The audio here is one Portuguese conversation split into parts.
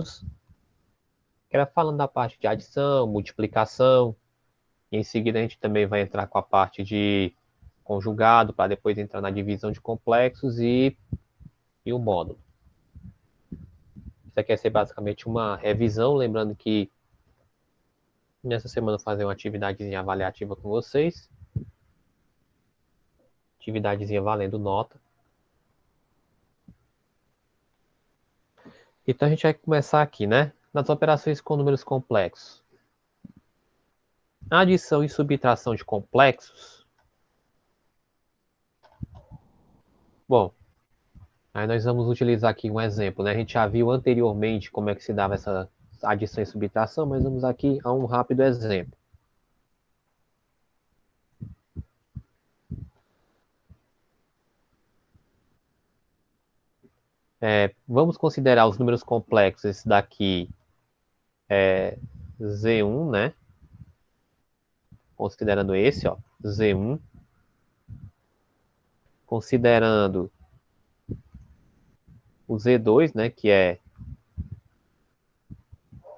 que era falando da parte de adição, multiplicação. E em seguida a gente também vai entrar com a parte de conjugado, para depois entrar na divisão de complexos e o módulo. Isso aqui vai ser basicamente uma revisão, lembrando que nessa semana eu vou fazer uma atividadezinha avaliativa com vocês. Atividadezinha valendo nota. Então a gente vai começar aqui, né? Nas operações com números complexos. Adição e subtração de complexos. Bom, aí nós vamos utilizar aqui um exemplo, né? A gente já viu anteriormente como é que se dava essa adição e subtração, mas vamos aqui a um rápido exemplo. Vamos considerar os números complexos. Esse daqui é Z1, né? Considerando esse, ó, Z1. Considerando o Z2, né? Que é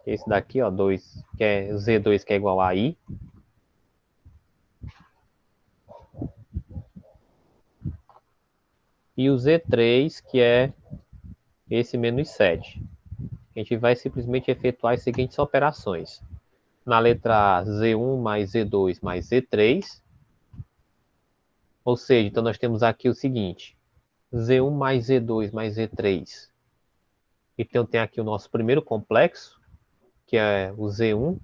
esse daqui, ó, 2, que é Z2, que é igual a I. E o Z3, que é esse menos 7. A gente vai simplesmente efetuar as seguintes operações. Na letra A, Z1 mais Z2 mais Z3. Ou seja, então nós temos aqui o seguinte. Z1 mais Z2 mais Z3. Então tem aqui o nosso primeiro complexo, que é o Z1.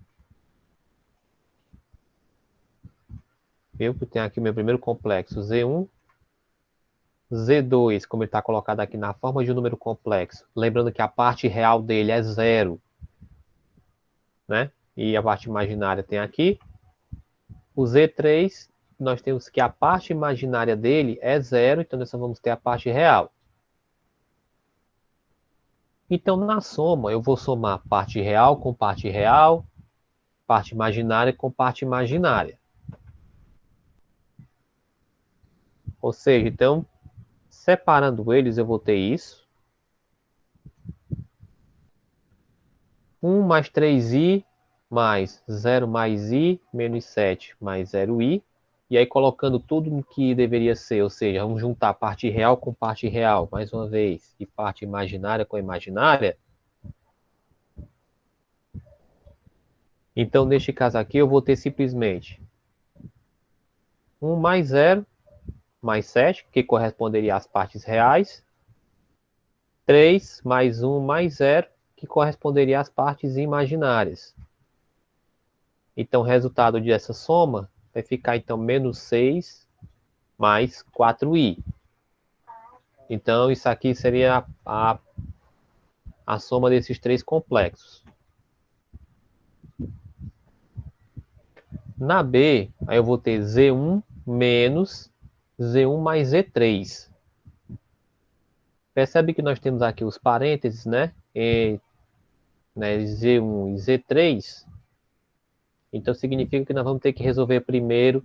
Eu tenho aqui o meu primeiro complexo, Z1. Z2, como ele está colocado aqui na forma de um número complexo. Lembrando que a parte real dele é 0. Né? E a parte imaginária tem aqui. O Z3, nós temos que a parte imaginária dele é 0, então nós só vamos ter a parte real. Então, na soma, eu vou somar parte real com parte real, parte imaginária com parte imaginária. Ou seja, então, separando eles, eu vou ter isso. 1 mais 3i, mais 0 mais i, menos 7 mais 0i. E aí colocando tudo no que deveria ser, ou seja, vamos juntar parte real com parte real, mais uma vez, e parte imaginária com imaginária. Então, neste caso aqui, eu vou ter simplesmente 1 mais 0, mais 7, que corresponderia às partes reais. 3 mais 1 mais 0, que corresponderia às partes imaginárias. Então, o resultado dessa soma vai ficar, então, menos 6 mais 4i. Então, isso aqui seria a soma desses três complexos. Na B, aí eu vou ter Z1 menos Z1 mais Z3. Percebe que nós temos aqui os parênteses, né? Z1 e Z3. Então, significa que nós vamos ter que resolver primeiro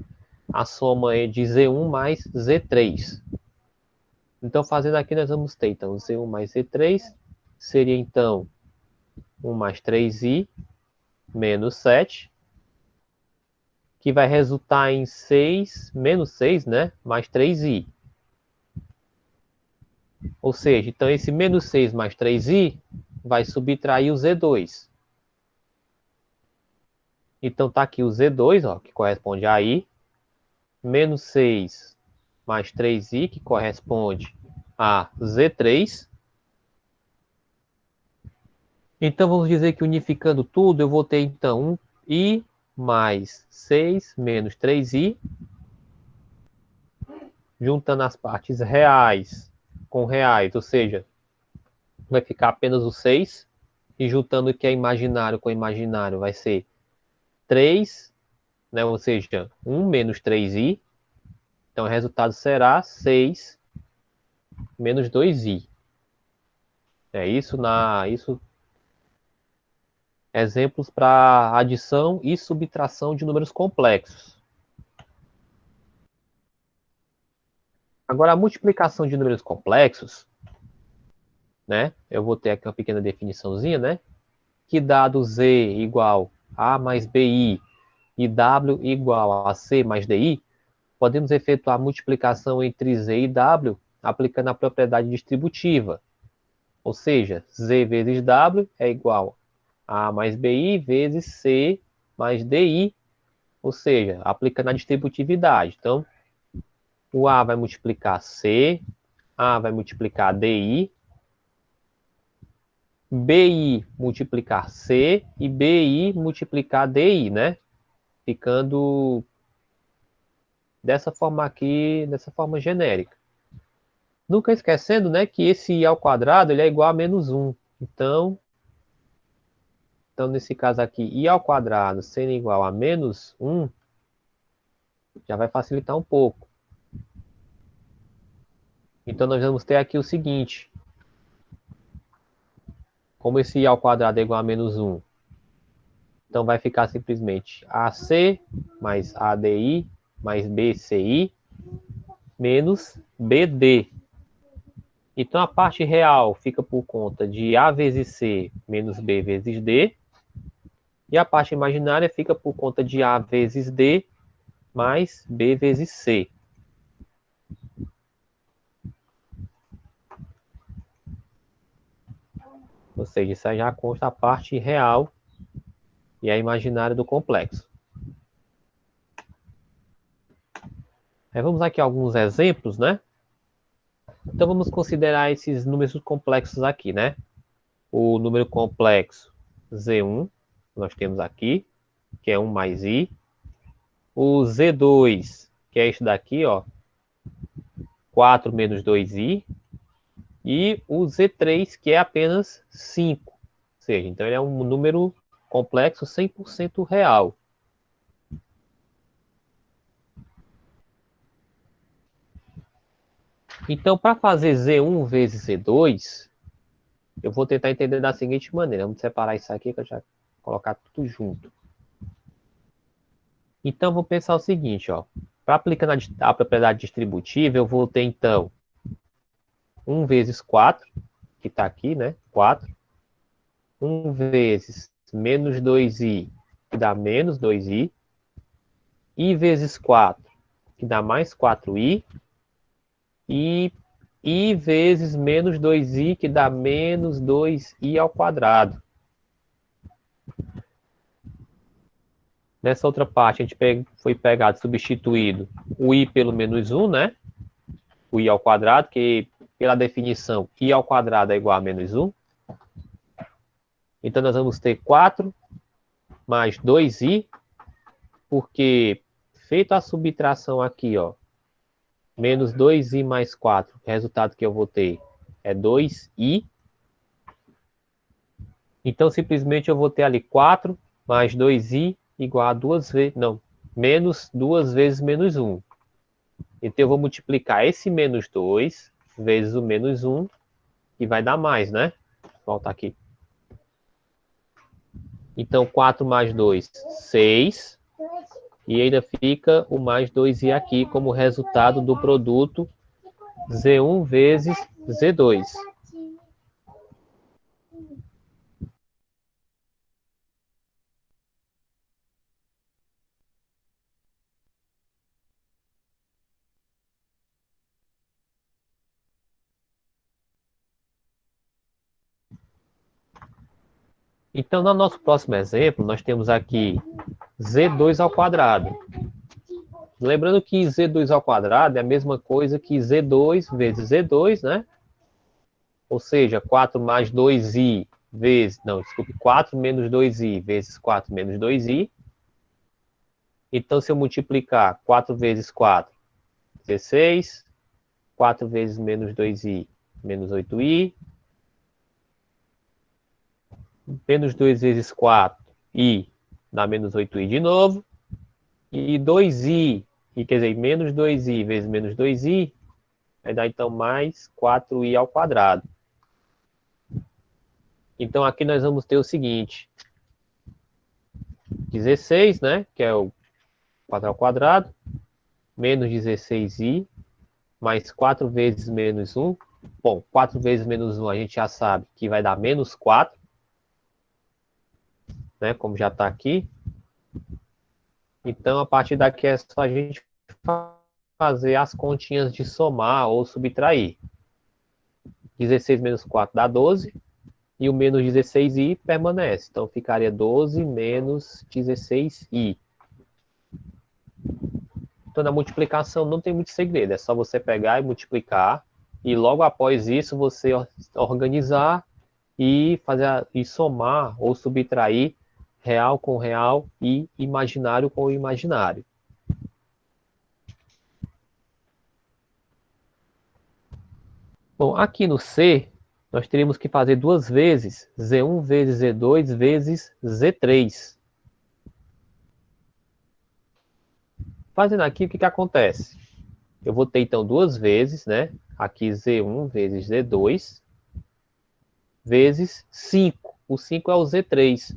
a soma de Z1 mais Z3. Então, fazendo aqui, nós vamos ter, então, Z1 mais Z3 seria, então, 1 mais 3i menos 7, que vai resultar em 6, menos 6, né? Mais 3i. Ou seja, então esse menos 6 mais 3i vai subtrair o Z2. Então tá aqui o Z2, ó, que corresponde a i, menos 6 mais 3i, que corresponde a Z3. Então vamos dizer que unificando tudo, eu vou ter então 1i mais 6 menos 3i, juntando as partes reais com reais, ou seja, vai ficar apenas o 6, e juntando o que é imaginário com imaginário vai ser 3, né? Ou seja, 1 menos 3i. Então o resultado será 6 menos 2i. É isso exemplos para adição e subtração de números complexos. Agora a multiplicação de números complexos, né? Eu vou ter aqui uma pequena definiçãozinha, né? Que dado Z igual A mais BI e W igual a C mais DI, podemos efetuar a multiplicação entre Z e W aplicando a propriedade distributiva. Ou seja, Z vezes W é igual a A mais BI vezes C mais DI, ou seja, aplicando a distributividade. Então, o A vai multiplicar C, A vai multiplicar DI, BI multiplicar C e BI multiplicar DI, né? Ficando dessa forma aqui, dessa forma genérica. Nunca esquecendo, né, que esse I ao quadrado ele é igual a menos 1. Então, nesse caso aqui, I ao quadrado sendo igual a menos 1, já vai facilitar um pouco. Então, nós vamos ter aqui o seguinte. Como esse I ao quadrado é igual a menos 1, então vai ficar simplesmente AC mais ADI mais BCI menos BD. Então, a parte real fica por conta de A vezes C menos B vezes D. E a parte imaginária fica por conta de A vezes D mais B vezes C. Ou seja, isso aí já consta a parte real e a imaginária do complexo. Aí vamos aqui a alguns exemplos, né? Então vamos considerar esses números complexos aqui, né? O número complexo Z1, nós temos aqui, que é 1 mais I. O Z2, que é este daqui, ó, 4 menos 2I. E o Z3, que é apenas 5. Ou seja, então ele é um número complexo 100% real. Então, para fazer Z1 vezes Z2, eu vou tentar entender da seguinte maneira. Vamos separar isso aqui, que eu já vou colocar tudo junto. Então, vou pensar o seguinte, ó. Para aplicar a propriedade distributiva, eu vou ter, então, 1 vezes 4, que está aqui, né? 4. 1 vezes menos 2i, que dá menos 2i. I vezes 4, que dá mais 4i. E I vezes menos 2i, que dá menos 2i ao quadrado. Nessa outra parte, a gente foi pegado, substituído o i pelo menos 1, né? O i ao quadrado, que pela definição, i ao quadrado é igual a menos 1. Então, nós vamos ter 4 mais 2i, porque, feita a subtração aqui, ó, menos 2i mais 4, o resultado que eu vou ter é 2i. Então, simplesmente eu vou ter ali 4 mais 2i igual a 2 vezes, não, menos 2 vezes menos 1. Então, eu vou multiplicar esse menos 2 vezes o menos 1, que vai dar mais, né? Volta aqui. Então, 4 mais 2, 6. E ainda fica o mais 2i aqui como resultado do produto Z1 vezes Z2. Então, no nosso próximo exemplo, nós temos aqui Z2 ao quadrado. Lembrando que Z2 ao quadrado é a mesma coisa que Z2 vezes Z2, né? Ou seja, 4 mais 2i vezes... Não, desculpe, 4 menos 2i vezes 4 menos 2i. Então, se eu multiplicar 4 vezes 4, 16. 4 vezes menos 2i, menos 8i. Menos 2 vezes 4i dá menos 8i de novo. E 2i, e quer dizer, menos 2i vezes menos 2i, vai dar então mais 4i ao quadrado. Então aqui nós vamos ter o seguinte. 16, né, que é o 4 ao quadrado, menos 16i, mais 4 vezes menos 1, Bom, 4 vezes menos 1 a gente já sabe que vai dar menos 4, né? Como já está aqui. Então, a partir daqui é só a gente fazer as continhas de somar ou subtrair. 16 menos 4 dá 12. E o menos 16i permanece. Então, ficaria 12 menos 16i. Então, na multiplicação não tem muito segredo. É só você pegar e multiplicar. E logo após isso, você organizar e e somar ou subtrair real com real e imaginário com imaginário. Bom, aqui no C, nós teríamos que fazer duas vezes Z1 vezes Z2 vezes Z3. Fazendo aqui, o que acontece? Eu vou ter, então, duas vezes, né? Aqui Z1 vezes Z2 vezes 5. O 5 é o Z3.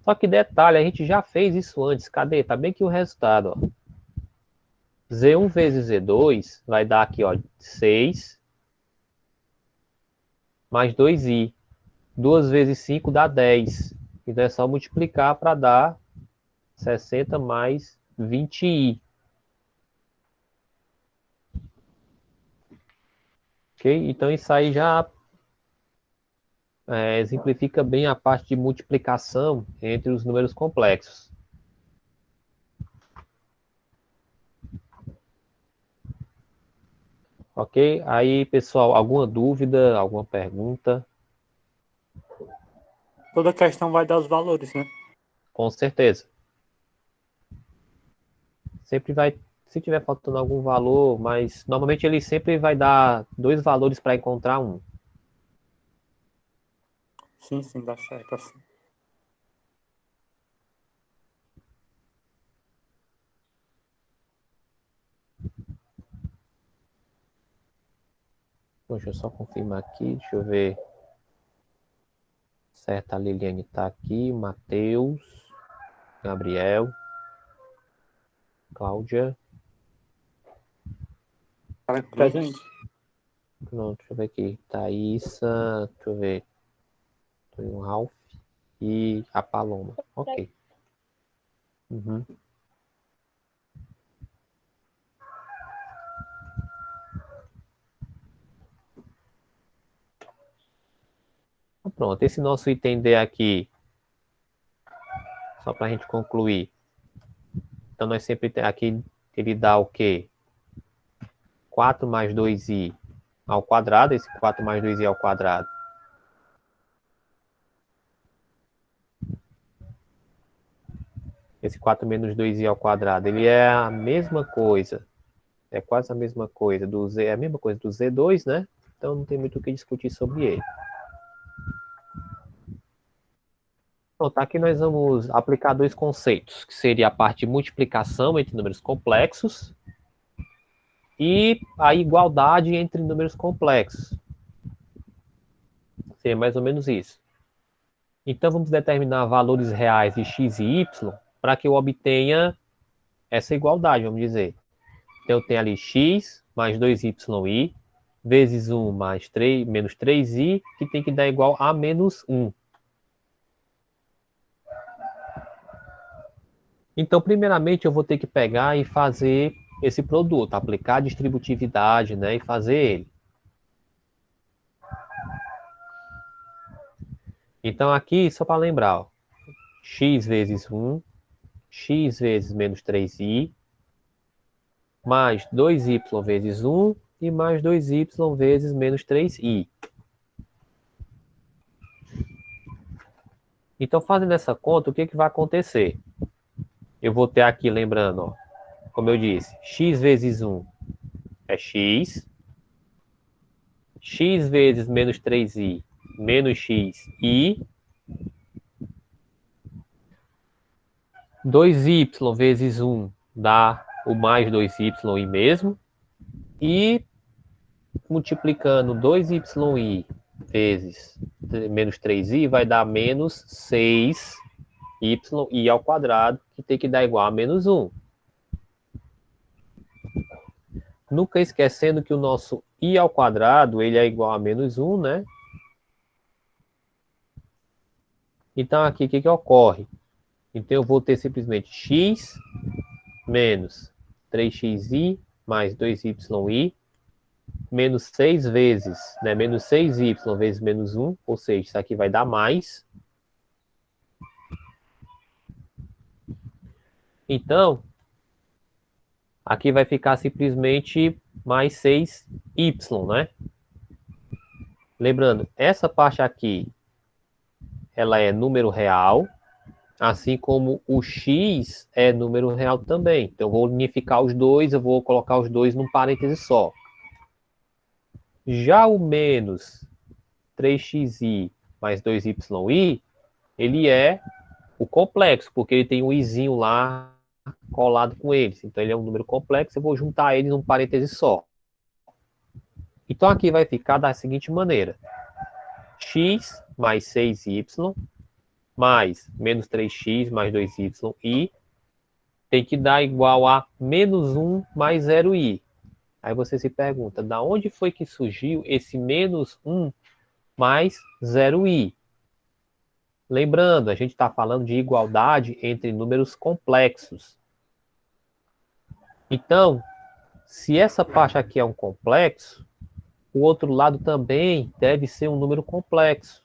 Só que detalhe, a gente já fez isso antes. Cadê? Tá bem aqui o resultado, ó. Z1 vezes Z2 vai dar aqui, ó, 6 mais 2i. 2 vezes 5 dá 10. Então é só multiplicar para dar 60 mais 20i. Ok? Então isso aí já exemplifica bem a parte de multiplicação entre os números complexos. Ok? Aí, pessoal, alguma dúvida, alguma pergunta? Toda questão vai dar os valores, né? Com certeza. Sempre vai, se tiver faltando algum valor, mas normalmente ele sempre vai dar dois valores para encontrar um. Sim, dá certo assim. Deixa eu só confirmar aqui, deixa eu ver. Certo, a Liliane está aqui, Matheus, Gabriel, Cláudia. Cara, presente. Pronto, deixa eu ver aqui. Thaísa, deixa eu ver. Tem o Ralph e a Paloma. Ok. Uhum. Então, pronto, esse nosso item D aqui, só para a gente concluir. Então, nós sempre temos aqui, ele dá o quê? 4 mais 2i ao quadrado, esse 4 mais 2i ao quadrado. Esse 4 menos 2i ao quadrado, ele é a mesma coisa. É quase a mesma coisa do Z, é a mesma coisa do Z2, né? Então não tem muito o que discutir sobre ele. Pronto, aqui nós vamos aplicar dois conceitos, que seria a parte de multiplicação entre números complexos e a igualdade entre números complexos. Seria mais ou menos isso. Então vamos determinar valores reais de x e y para que eu obtenha essa igualdade, vamos dizer. Então eu tenho ali x mais 2y vezes 1 mais 3, menos 3i, que tem que dar igual a menos 1. Então, primeiramente, eu vou ter que pegar e fazer esse produto, aplicar a distributividade, né, e fazer ele. Então, aqui, só para lembrar, ó, x vezes 1, x vezes menos 3i, mais 2y vezes 1 e mais 2y vezes menos 3i. Então, fazendo essa conta, o que, que vai acontecer? Eu vou ter aqui, lembrando, ó, como eu disse, x vezes 1 é x, x vezes menos 3i menos x, i, 2y vezes 1 dá o mais 2y mesmo, e multiplicando 2y vezes menos 3i vai dar menos 6y ao quadrado, que tem que dar igual a menos 1. Nunca esquecendo que o nosso i ao quadrado, ele é igual a menos 1, né? Então, aqui, o que ocorre? Então, eu vou ter simplesmente x menos 3xi mais 2yi menos 6 vezes, né? Menos 6y vezes menos 1, ou seja, isso aqui vai dar mais. Então, aqui vai ficar simplesmente mais 6y, né? Lembrando, essa parte aqui, ela é número real, assim como o x é número real também. Então, eu vou unificar os dois, eu vou colocar os dois num parêntese só. Já o menos 3xi mais 2yi, ele é o complexo, porque ele tem um izinho lá colado com eles. Então, ele é um número complexo, eu vou juntar eles num parêntese só. Então, aqui vai ficar da seguinte maneira. X mais 6y mais menos 3x mais 2y tem que dar igual a menos 1 mais 0i. Aí você se pergunta, da onde foi que surgiu esse menos 1 mais 0i? Lembrando, a gente está falando de igualdade entre números complexos. Então, se essa parte aqui é um complexo, o outro lado também deve ser um número complexo.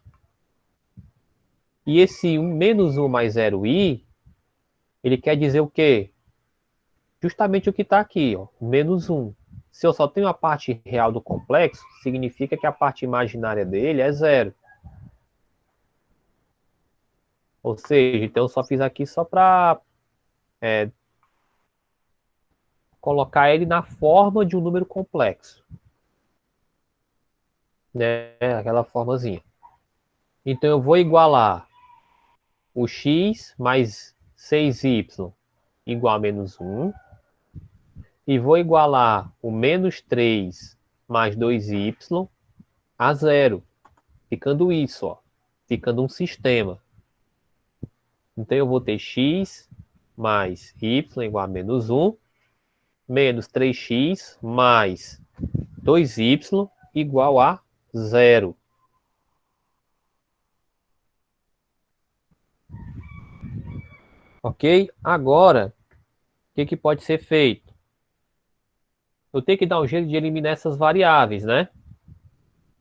E esse menos 1 mais 0i, ele quer dizer o quê? Justamente o que está aqui, ó, menos 1. Se eu só tenho a parte real do complexo, significa que a parte imaginária dele é 0. Ou seja, então eu só fiz aqui só para colocar ele na forma de um número complexo. Né? Aquela formazinha. Então eu vou igualar o x mais 6y igual a menos 1. E vou igualar o menos 3 mais 2y a 0. Ficando isso, ó. Ficando um sistema. Então eu vou ter x mais y igual a menos 1, menos 3x mais 2y igual a 0. Ok? Agora, o que pode ser feito? Eu tenho que dar um jeito de eliminar essas variáveis, né?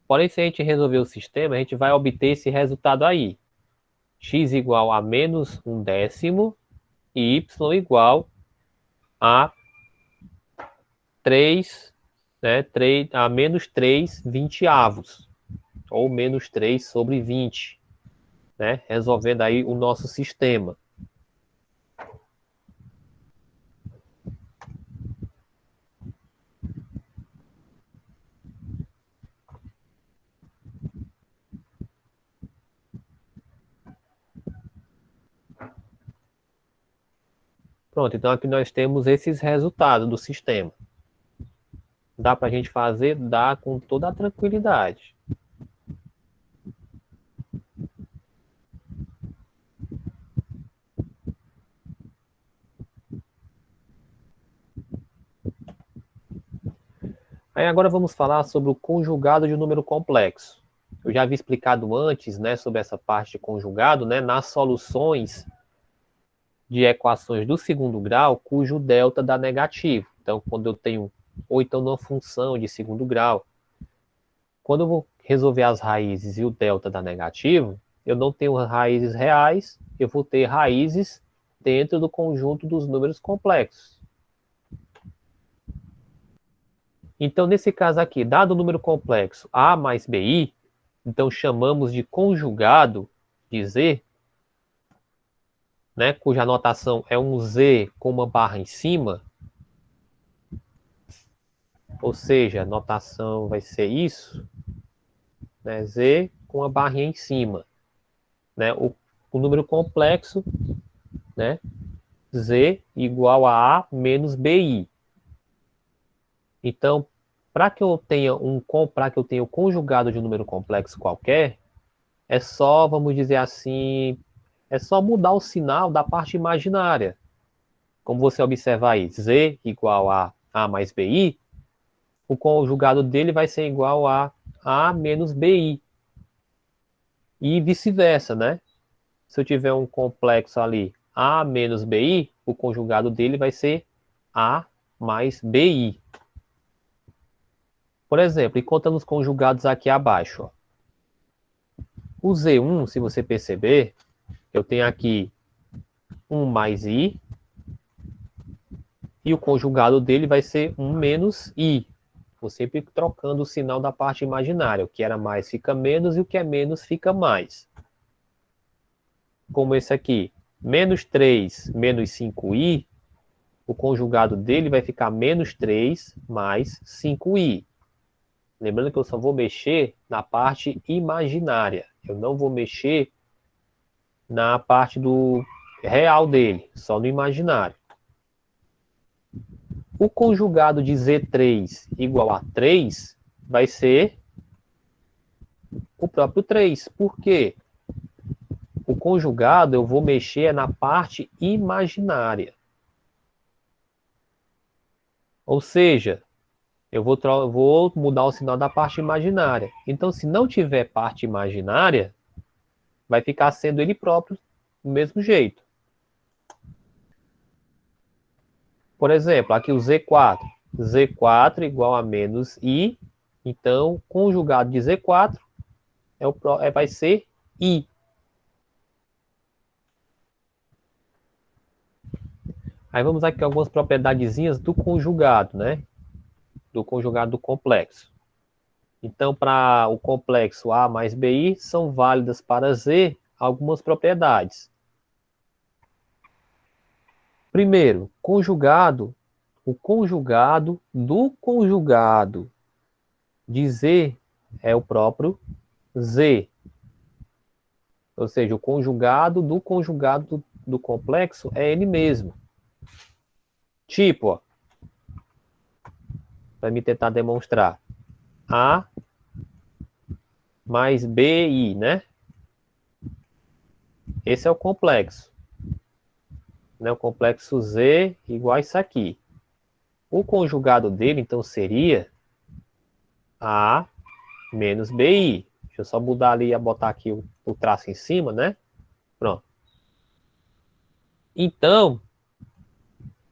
Porém, se a gente resolver o sistema, a gente vai obter esse resultado aí. X igual a menos 1/10 e y igual a 3, né, a menos 3 vinteavos, ou menos 3 sobre 20, né, resolvendo aí o nosso sistema. Pronto, então aqui nós temos esses resultados do sistema. Dá para a gente fazer? Dá com toda a tranquilidade. Aí agora vamos falar sobre o conjugado de um número complexo. Eu já havia explicado antes, né, sobre essa parte de conjugado, né, nas soluções de equações do segundo grau, cujo delta dá negativo. Então, quando eu tenho, ou então numa função de segundo grau, quando eu vou resolver as raízes e o delta dá negativo, eu não tenho raízes reais, eu vou ter raízes dentro do conjunto dos números complexos. Então, nesse caso aqui, dado o número complexo A mais BI, então chamamos de conjugado de Z, né, cuja notação é um Z com uma barra em cima, ou seja, a notação vai ser isso, né, Z com a barrinha em cima. Né, o número complexo, né, Z igual a A menos BI. Então, para que eu tenha o conjugado de um número complexo qualquer, é só, vamos dizer assim, é só mudar o sinal da parte imaginária. Como você observar aí, Z igual a A mais BI, o conjugado dele vai ser igual a A menos BI. E vice-versa, né? Se eu tiver um complexo ali A menos BI, o conjugado dele vai ser A mais BI. Por exemplo, e contando os conjugados aqui abaixo. Ó. O Z1, se você perceber, eu tenho aqui 1 mais I, e o conjugado dele vai ser 1 menos I. Vou sempre trocando o sinal da parte imaginária. O que era mais fica menos e o que é menos fica mais. Como esse aqui, menos 3 menos 5i, o conjugado dele vai ficar menos 3 mais 5i. Lembrando que eu só vou mexer na parte imaginária. Eu não vou mexer na parte do real dele, só no imaginário. O conjugado de Z3 igual a 3 vai ser o próprio 3. Por quê? O conjugado eu vou mexer na parte imaginária. Ou seja, eu vou mudar o sinal da parte imaginária. Então, se não tiver parte imaginária, vai ficar sendo ele próprio do mesmo jeito. Por exemplo, aqui o Z4. Z4 igual a menos I. Então, o conjugado de Z4 vai ser I. Aí vamos aqui algumas propriedadezinhas do conjugado, né? Do conjugado do complexo. Então, para o complexo A mais BI, são válidas para Z algumas propriedades. Primeiro, conjugado, o conjugado do conjugado de Z é o próprio Z. Ou seja, o conjugado do conjugado do complexo é ele mesmo. Tipo, ó, para me tentar demonstrar. A mais BI, né? Esse é o complexo. Né? O complexo Z igual a isso aqui. O conjugado dele, então, seria A menos BI. Deixa eu só mudar ali e botar aqui o traço em cima, né? Pronto. Então,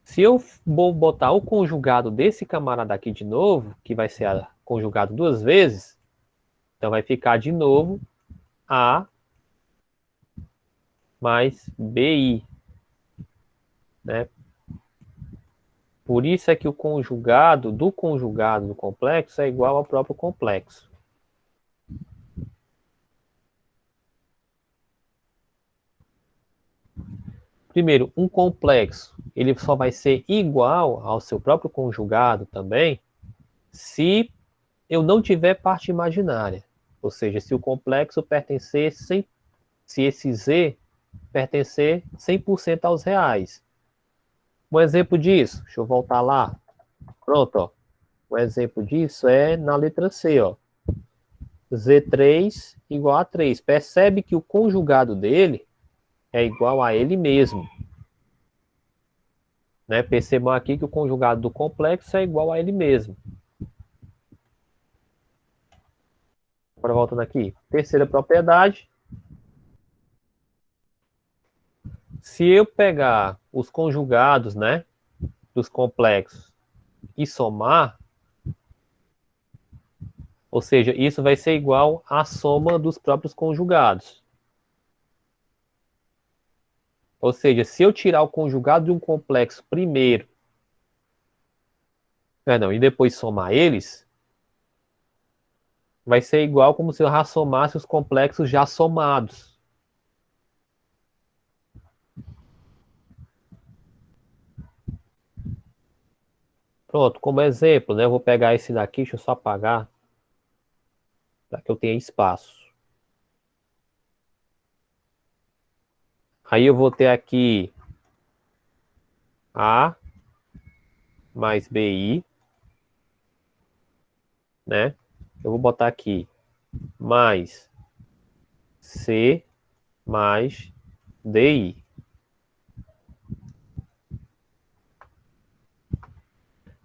se eu vou botar o conjugado desse camarada aqui de novo, que vai ser conjugado duas vezes, então vai ficar de novo A mais BI. Né? Por isso é que o conjugado do complexo é igual ao próprio complexo. Primeiro, um complexo, ele só vai ser igual ao seu próprio conjugado também se eu não tiver parte imaginária. Ou seja, se o complexo pertencer, se esse Z pertencer 100% aos reais. Um exemplo disso, deixa eu voltar lá. Pronto, ó. Um exemplo disso é na letra C, ó. Z3 igual a 3. Percebe que o conjugado dele é igual a ele mesmo. Né? Percebam aqui que o conjugado do complexo é igual a ele mesmo. Agora voltando aqui. Terceira propriedade. Se eu pegar os conjugados, né, dos complexos e somar, ou seja, isso vai ser igual à soma dos próprios conjugados. Ou seja, se eu tirar o conjugado de um complexo primeiro, e depois somar eles, vai ser igual como se eu já somasse os complexos já somados. Pronto, como exemplo, né, eu vou pegar esse daqui, deixa eu só apagar, para que eu tenha espaço. Aí eu vou ter aqui A mais BI, né? Eu vou botar aqui mais C mais DI.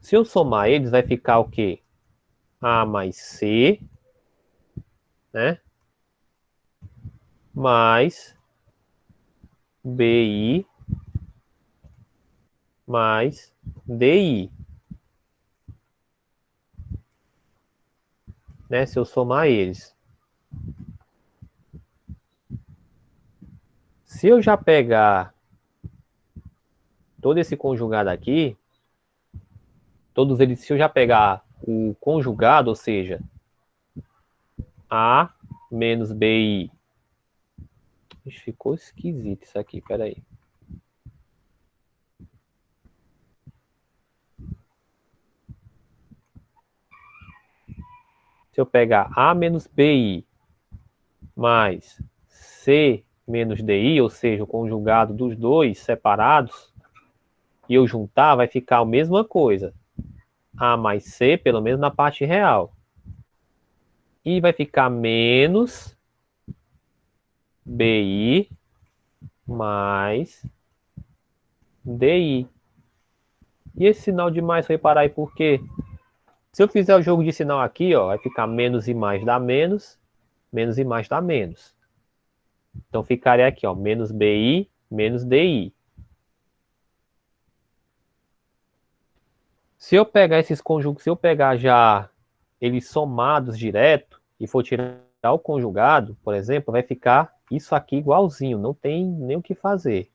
Se eu somar eles, vai ficar o quê? A mais C, né? Mais BI mais DI. Né? Se eu somar eles. Se eu já pegar todo esse conjugado aqui, todos eles, se eu já pegar o conjugado, ou seja, A menos BI. Ficou esquisito isso aqui, peraí. Se eu pegar A menos BI mais C menos DI, ou seja, o conjugado dos dois separados, e eu juntar, vai ficar a mesma coisa. A mais C, pelo menos na parte real. E vai ficar menos BI mais DI. E esse sinal de mais foi parar aí por quê? Se eu fizer o jogo de sinal aqui, ó, vai ficar menos e mais dá menos, menos e mais dá menos. Então ficaria aqui, ó, menos BI menos DI. Se eu pegar esses conjugados, se eu pegar já eles somados direto e for tirar o conjugado, por exemplo, vai ficar isso aqui igualzinho, não tem nem o que fazer.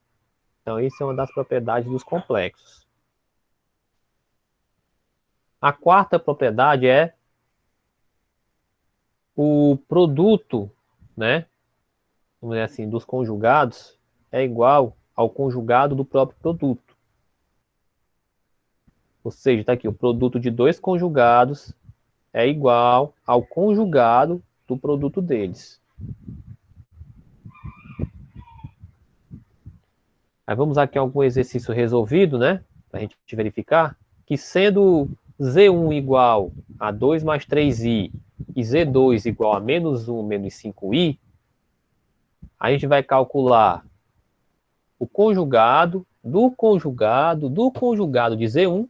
Então isso é uma das propriedades dos complexos. A quarta propriedade é o produto, né? Vamos dizer assim, dos conjugados é igual ao conjugado do próprio produto. Ou seja, está aqui, o produto de dois conjugados é igual ao conjugado do produto deles. Aí vamos aqui a algum exercício resolvido, né? Para a gente verificar que sendo Z1 igual a 2 mais 3i e Z2 igual a menos 1 menos 5i, a gente vai calcular o conjugado do conjugado do conjugado de Z1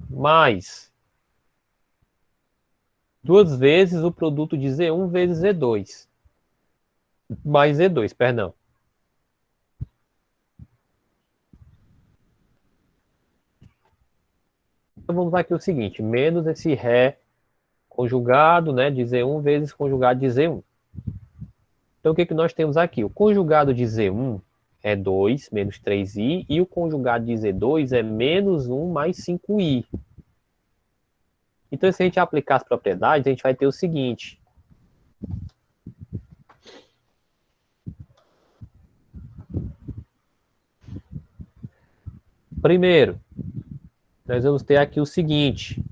mais duas vezes o produto de Z1 vezes Z2. Mais Z2, perdão. Então vamos aqui o seguinte, menos esse Ré conjugado, né, de Z1 vezes conjugado de Z1. Então o que nós temos aqui? O conjugado de Z1 é 2 menos 3i e o conjugado de Z2 é menos 1 mais 5i. Então se a gente aplicar as propriedades, a gente vai ter o seguinte. Primeiro, nós vamos ter aqui o seguinte.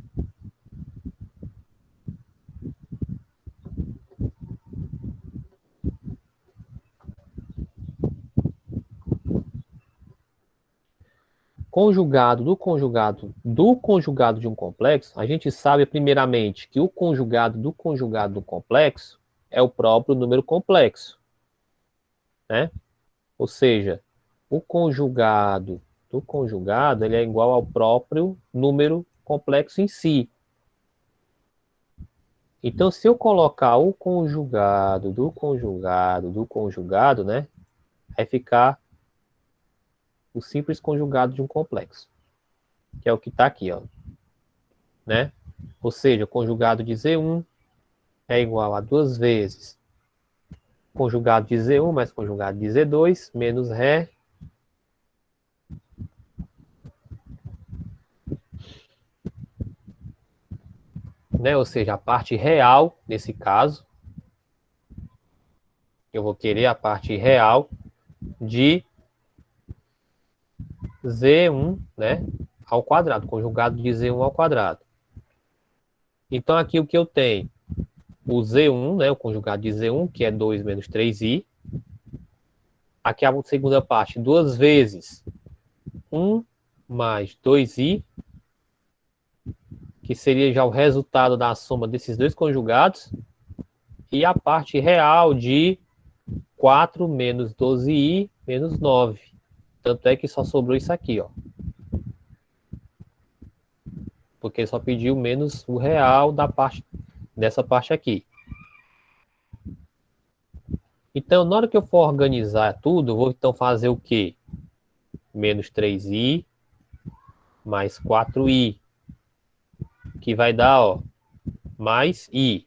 Conjugado do conjugado do conjugado de um complexo, a gente sabe primeiramente que o conjugado do complexo é o próprio número complexo, né? Ou seja, o conjugado do conjugado ele é igual ao próprio número complexo em si. Então, se eu colocar o conjugado do conjugado, né? Vai ficar o simples conjugado de um complexo, que é o que está aqui, ó, né? Ou seja, o conjugado de Z1 é igual a duas vezes conjugado de Z1 mais conjugado de Z2 menos Ré né? Ou seja, a parte real, nesse caso, eu vou querer a parte real de Z1, né, ao quadrado, conjugado de Z1 ao quadrado. Então, aqui o que eu tenho? O Z1, né, o conjugado de Z1, que é 2 menos 3i. Aqui a segunda parte, duas vezes 1 mais 2i, que seria já o resultado da soma desses dois conjugados. E a parte real de 4 menos 12i menos 9. Tanto é que só sobrou isso aqui, ó. porque ele só pediu menos o real dessa parte aqui. Então, na hora que eu for organizar tudo, eu vou então fazer o quê? Menos 3i mais 4i, que vai dar, ó, mais i.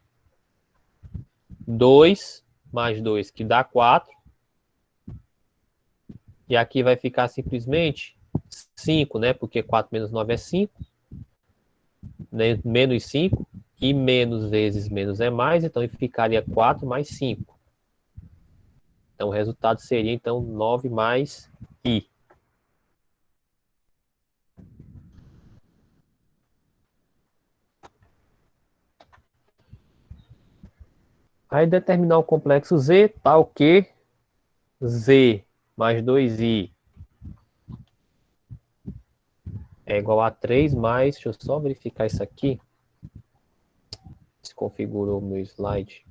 2 mais 2, que dá 4. E aqui vai ficar simplesmente 5, né? Porque 4 menos 9 é 5. Né? Menos 5. E menos vezes menos é mais. Então, ficaria 4 mais 5. Então, o resultado seria, então, 9 mais i. Aí, determinar o complexo Z, tal que Z mais 2i é igual a 3 mais... Deixa eu só verificar isso aqui. Se configurou o meu slide.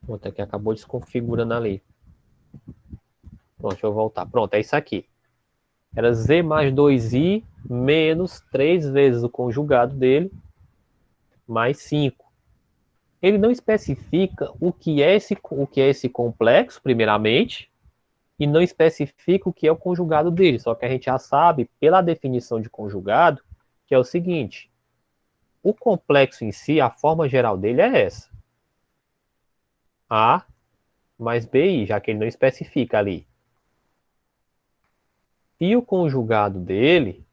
Pronto, aqui acabou desconfigurando ali. Pronto, deixa eu voltar. Pronto, é isso aqui. Era Z mais 2i menos 3 vezes o conjugado dele, mais 5. Ele não especifica o que é esse complexo, primeiramente, e não especifica o que é o conjugado dele. Só que a gente já sabe, pela definição de conjugado, que é o seguinte: o complexo em si, a forma geral dele é essa. A mais BI, já que ele não especifica ali. E o conjugado dele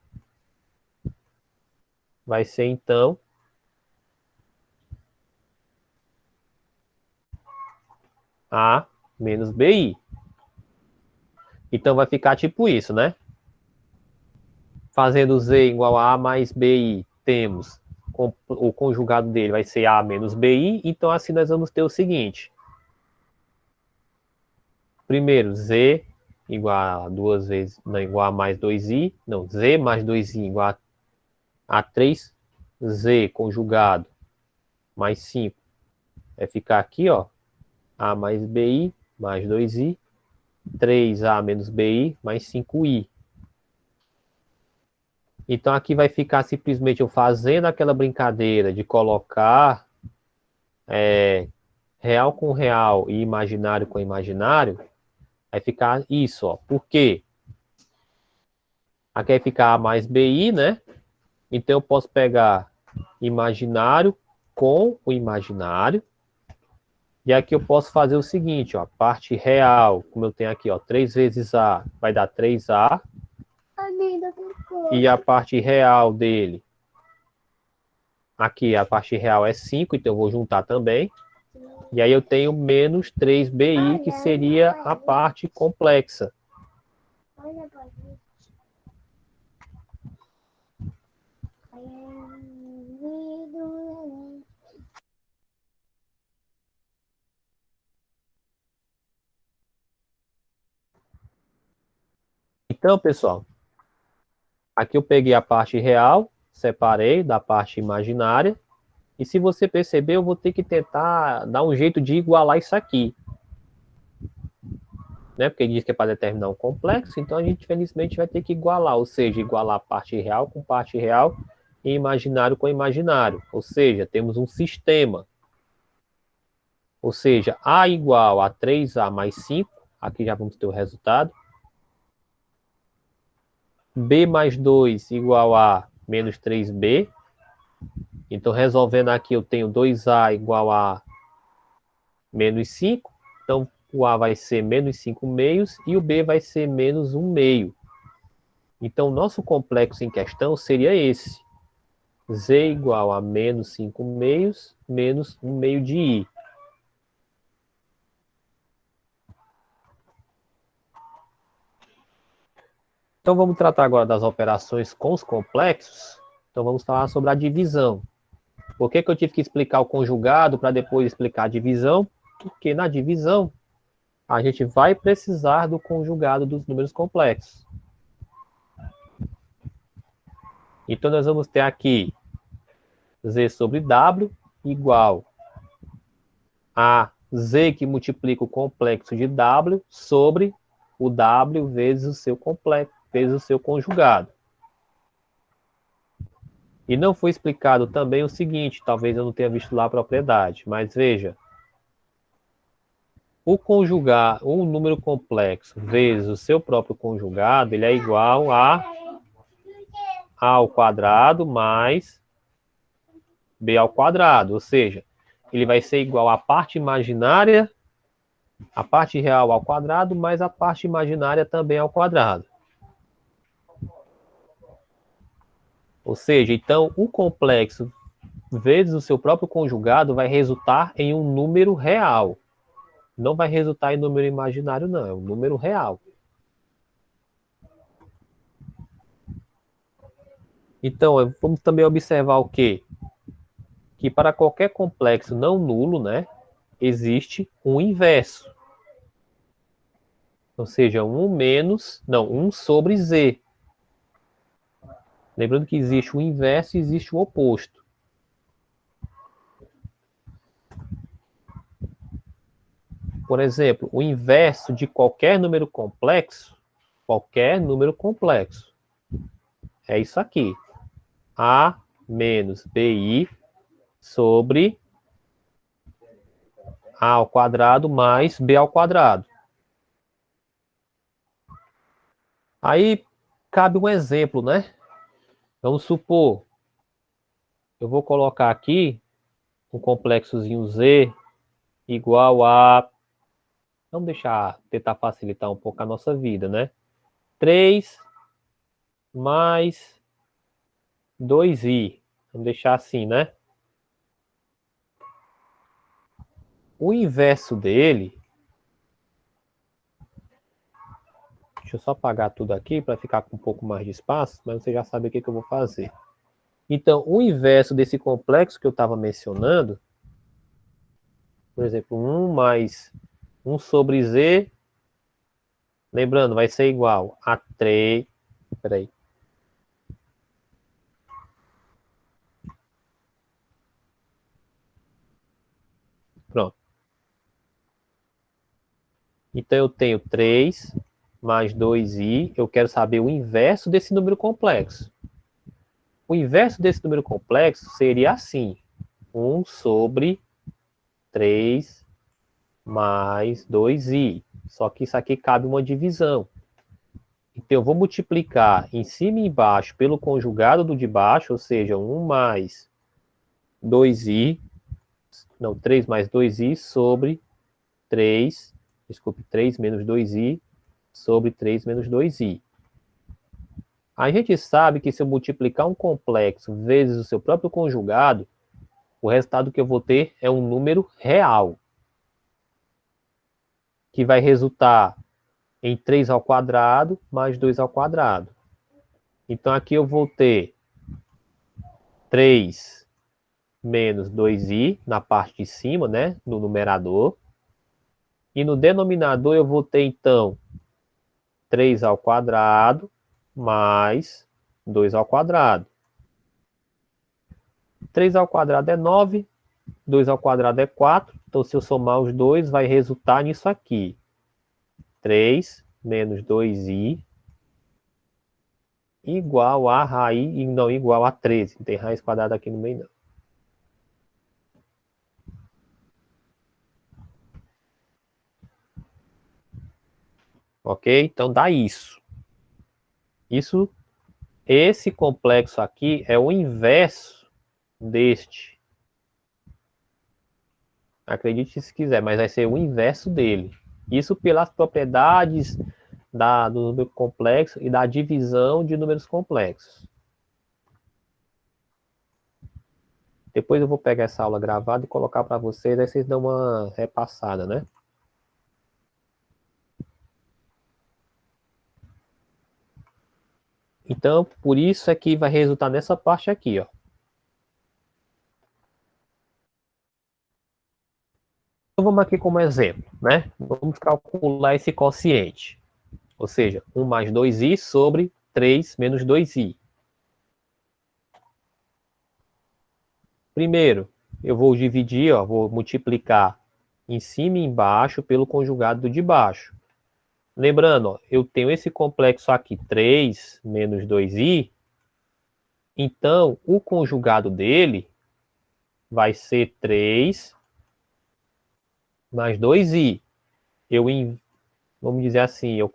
vai ser, então, A menos BI. Então, vai ficar tipo isso, né? Fazendo Z igual a mais BI, temos o conjugado dele vai ser A menos BI. Então, assim, nós vamos ter o seguinte. Primeiro, Z igual a 2 vezes, não, igual a mais 2i. Não, Z mais 2i igual a 3. Z conjugado mais 5. Vai ficar aqui, ó. A mais BI mais 2i. 3A menos BI mais 5i. Então, aqui vai ficar simplesmente eu fazendo aquela brincadeira de colocar real com real e imaginário com imaginário. Vai ficar isso, ó. Por quê? Aqui vai ficar A mais BI, né? Então, eu posso pegar imaginário com o imaginário. E aqui eu posso fazer o seguinte, ó. Parte real, como eu tenho aqui, ó. 3 vezes A vai dar 3A. E a parte real dele, aqui a parte real é 5, então eu vou juntar também. E aí eu tenho menos 3BI, que seria a parte complexa. Então, pessoal, aqui eu peguei a parte real, separei da parte imaginária. E se você perceber, eu vou ter que tentar dar um jeito de igualar isso aqui. Né? Porque diz que é para determinar um complexo, então a gente, infelizmente, vai ter que igualar. Ou seja, igualar parte real com parte real e imaginário com imaginário. Ou seja, temos um sistema. Ou seja, A igual a 3A mais 5. Aqui já vamos ter o resultado. B mais 2 igual a menos 3B. Então, resolvendo aqui, eu tenho 2A igual a menos 5. Então, o A vai ser menos 5 meios e o B vai ser menos 1 meio. Então, o nosso complexo em questão seria esse. Z igual a menos 5 meios, menos 1 meio de I. Então, vamos tratar agora das operações com os complexos. Então, vamos falar sobre a divisão. Por que eu tive que explicar o conjugado para depois explicar a divisão? Porque na divisão, a gente vai precisar do conjugado dos números complexos. Então, nós vamos ter aqui z sobre w igual a z que multiplica o complexo de w sobre o w vezes o seu complexo, vezes o seu conjugado. E não foi explicado também o seguinte, talvez eu não tenha visto lá a propriedade, mas veja, o número complexo vezes o seu próprio conjugado, ele é igual a ao quadrado mais b ao quadrado, ou seja, ele vai ser igual à parte imaginária, a parte real ao quadrado, mais a parte imaginária também ao quadrado. Ou seja, então, o complexo vezes o seu próprio conjugado vai resultar em um número real. Não vai resultar em número imaginário, não. É um número real. Então, vamos também observar o quê? Que para qualquer complexo não nulo, né, existe um inverso. Ou seja, 1 sobre z. Lembrando que existe o inverso e existe o oposto. Por exemplo, o inverso de qualquer número complexo, é isso aqui. A menos BI sobre A ao quadrado mais B ao quadrado. Aí cabe um exemplo, né? Vamos supor, eu vou colocar aqui um complexozinho Z igual a... Vamos tentar facilitar um pouco a nossa vida, né? 3 mais 2i. Vamos deixar assim, né? O inverso dele... Deixa eu só apagar tudo aqui para ficar com um pouco mais de espaço, mas você já sabe o que eu vou fazer. Então, o inverso desse complexo que eu estava mencionando, por exemplo, 1 mais 1 sobre z, lembrando, vai ser igual a 3... Peraí. Pronto. Então, eu tenho 3 mais 2i. Eu quero saber o inverso desse número complexo. O inverso desse número complexo seria assim. 1 sobre 3 mais 2i. Só que isso aqui cabe uma divisão. Então, eu vou multiplicar em cima e embaixo pelo conjugado do de baixo, ou seja, 1 mais 2i, não, 3 mais 2i sobre 3 menos 2i sobre 3 menos 2i. A gente sabe que se eu multiplicar um complexo vezes o seu próprio conjugado, o resultado que eu vou ter é um número real, que vai resultar em 3 ao quadrado mais 2 ao quadrado. Então, aqui eu vou ter 3 menos 2i na parte de cima, né, no numerador. E no denominador eu vou ter, então, 3 ao quadrado mais 2 ao quadrado. 3 ao quadrado é 9, 2 ao quadrado é 4. Então, se eu somar os dois, vai resultar nisso aqui. 3 menos 2i igual a raiz, e não igual a 13. Não tem raiz quadrada aqui no meio, não. Ok? Então, dá isso. Esse complexo aqui é o inverso deste. Acredite se quiser, mas vai ser o inverso dele. Isso pelas propriedades do número complexo e da divisão de números complexos. Depois eu vou pegar essa aula gravada e colocar para vocês, aí vocês dão uma repassada, né? Então, por isso é que vai resultar nessa parte aqui, ó. vamos aqui como exemplo, né? Vamos calcular esse quociente. Ou seja, 1 mais 2i sobre 3 menos 2i. Primeiro, eu vou dividir, ó, vou multiplicar em cima e embaixo pelo conjugado do de baixo. Lembrando, ó, eu tenho esse complexo aqui, 3 menos 2i. Então, o conjugado dele vai ser 3 mais 2i. Vamos dizer assim, eu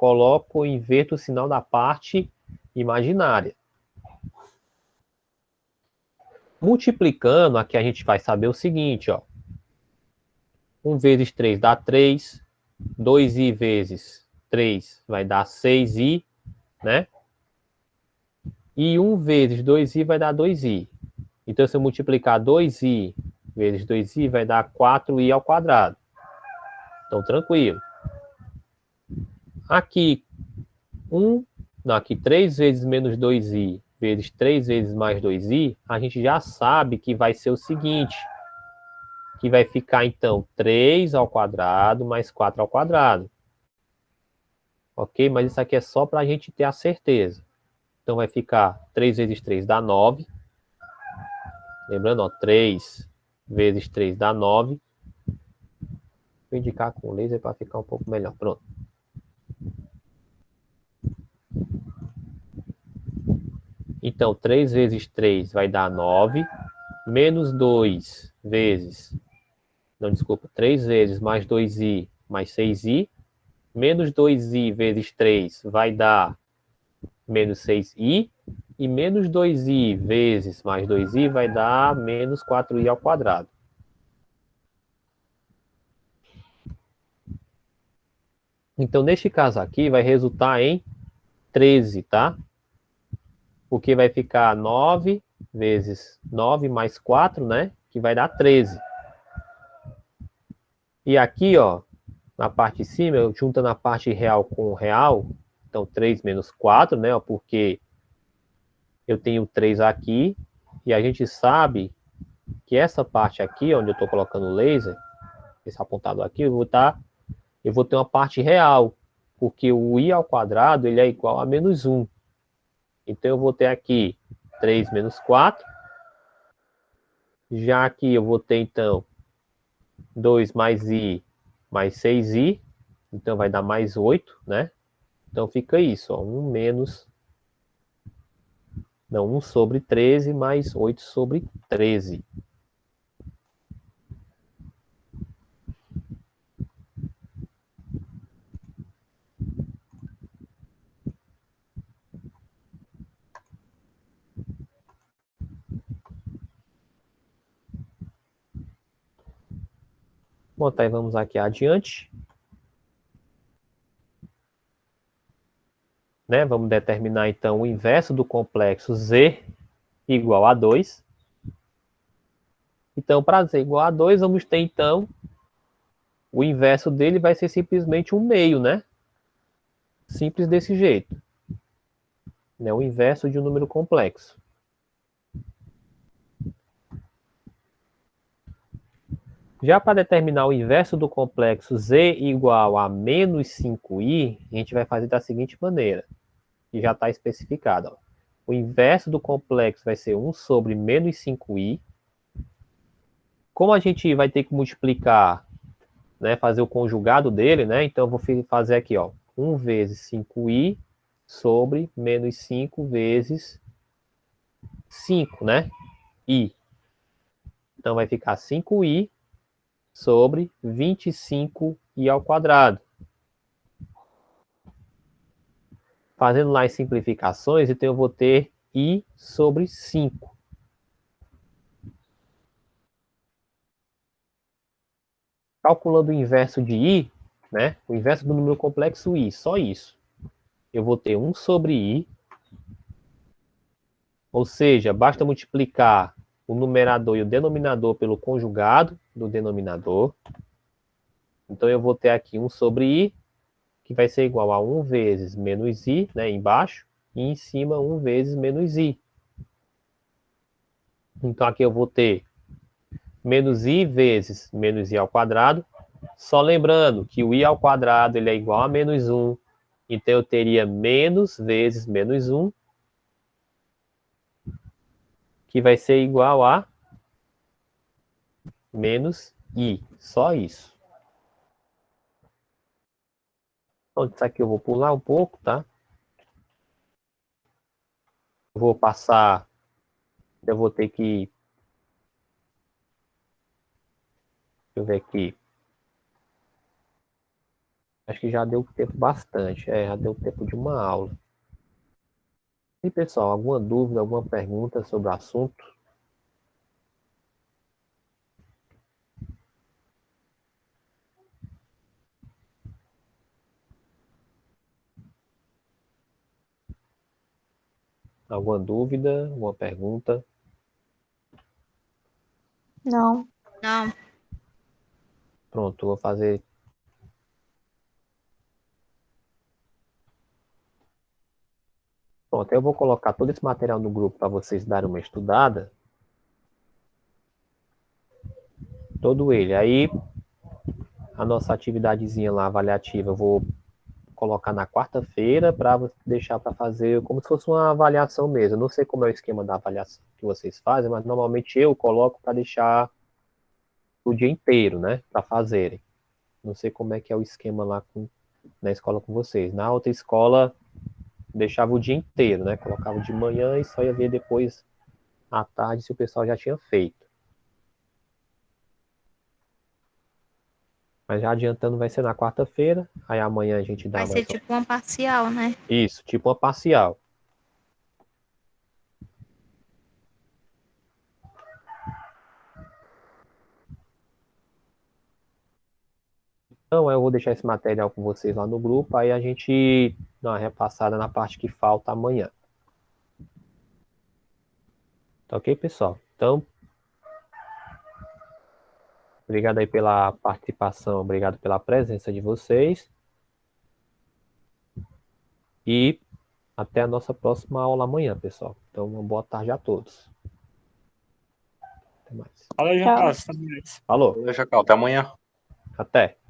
inverto o sinal da parte imaginária. Multiplicando, aqui a gente vai saber o seguinte, ó. 1 vezes 3 dá 3. 2i vezes 3 vai dar 6i, né? E 1 vezes 2i vai dar 2i. Então, se eu multiplicar 2i vezes 2i, vai dar 4i ao quadrado. Então, tranquilo. Aqui, aqui 3 vezes menos 2i vezes 3 vezes mais 2i, a gente já sabe que vai ser o seguinte, que vai ficar, então, 3 ao quadrado mais 4 ao quadrado. Ok? Mas isso aqui é só para a gente ter a certeza. Então, vai ficar 3 vezes 3 dá 9. Lembrando, ó, 3 vezes 3 dá 9. Vou indicar com o laser para ficar um pouco melhor. Pronto. Então, 3 vezes 3 vai dar 9. Menos 2 vezes... Não, desculpa. 3 vezes mais 2i mais 6i. Menos 2i vezes 3 vai dar menos 6i. E menos 2i vezes mais 2i vai dar menos 4i ao quadrado. Então, neste caso aqui, vai resultar em 13, tá? Porque vai ficar 9 vezes 9 mais 4, né? Que vai dar 13. E aqui, ó, na parte de cima, eu juntando a parte real com o real, então 3 menos 4, né? Ó, porque eu tenho 3 aqui, e a gente sabe que essa parte aqui, onde eu estou colocando o laser, esse apontado aqui, eu vou ter uma parte real, porque o i ao quadrado ele é igual a menos 1. Então eu vou ter aqui 3 menos 4. Já aqui eu vou ter, então, 2 mais i mais 6i. Então vai dar mais 8, né? Então fica isso, ó, 1 menos... Não, 1 sobre 13 mais 8 sobre 13. Bom, tá, vamos aqui adiante. Né? Vamos determinar, então, o inverso do complexo Z igual a 2. Então, para Z igual a 2, vamos ter, então, o inverso dele vai ser simplesmente um meio, né? Simples desse jeito. Né? O inverso de um número complexo. Já para determinar o inverso do complexo Z igual a menos 5i, a gente vai fazer da seguinte maneira, que já está especificado. Ó. O inverso do complexo vai ser 1 sobre menos 5i. Como a gente vai ter que multiplicar, né, fazer o conjugado dele, né, então eu vou fazer aqui, ó, 1 vezes 5i sobre menos 5 vezes 5, né, i. Então vai ficar 5i sobre 25i ao quadrado. Fazendo lá as simplificações, então eu vou ter i sobre 5. Calculando o inverso de i, né, o inverso do número complexo i, só isso. Eu vou ter 1 sobre i, ou seja, basta multiplicar o numerador e o denominador pelo conjugado do denominador. Então eu vou ter aqui 1 sobre i, que vai ser igual a 1 vezes menos i, né, embaixo, e em cima 1 vezes menos i. Então aqui eu vou ter menos i vezes menos i ao quadrado, Só lembrando que o i ao quadrado ele é igual a menos 1. Então, eu teria menos vezes menos 1, que vai ser igual a menos i. Só isso. Então, isso aqui eu vou pular um pouco, tá? Eu vou passar... Eu vou ter que... Deixa eu ver aqui. Acho que já deu tempo bastante. Já deu tempo de uma aula. E, pessoal, alguma dúvida, alguma pergunta sobre o assunto? Alguma dúvida, alguma pergunta? Não. Não. Pronto, vou fazer... Pronto, eu vou colocar todo esse material no grupo para vocês darem uma estudada. Todo ele. Aí, a nossa atividadezinha lá, avaliativa, eu vou colocar na quarta-feira para deixar para fazer como se fosse uma avaliação mesmo. Eu não sei como é o esquema da avaliação que vocês fazem, mas normalmente eu coloco para deixar o dia inteiro, né? Para fazerem. Não sei como é que é o esquema lá na escola com vocês. Na outra escola, deixava o dia inteiro, né? Colocava de manhã e só ia ver depois à tarde se o pessoal já tinha feito. Mas já adiantando, vai ser na quarta-feira. Aí amanhã a gente dá Vai mais ser tipo uma parcial, né? Isso, tipo uma parcial. Então, eu vou deixar esse material com vocês lá no grupo, aí a gente dá uma repassada na parte que falta amanhã. Tá ok, pessoal? Então, obrigado aí pela participação, obrigado pela presença de vocês. E até a nossa próxima aula amanhã, pessoal. Então, uma boa tarde a todos. Até mais. Fala, João Tchau. Carlos, até mais. Falou, Valeu, Jacal. Até amanhã. até.